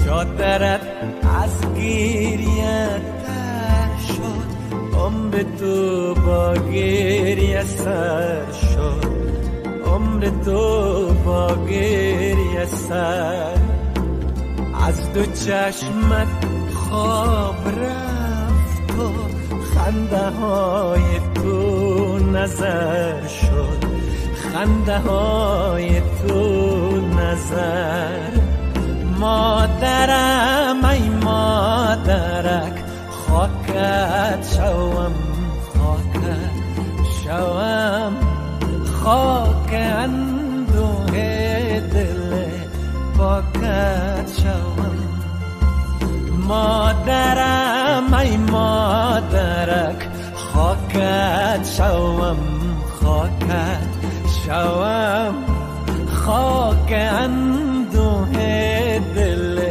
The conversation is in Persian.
چادرت از گریه تر شد، عمر تو با گریه سر شد، عمر تو با گریه سر. از دو چشمت خواب رفت و خنده های تو نظر شد، خنده های تو نظر. مادرم ای مادرک خاکت شوم، خاکت شوم، خاک اندوه دل پاکت شوم. مادرم ای مادرک خاکت شوم، خاکت شوم، خاک اندوه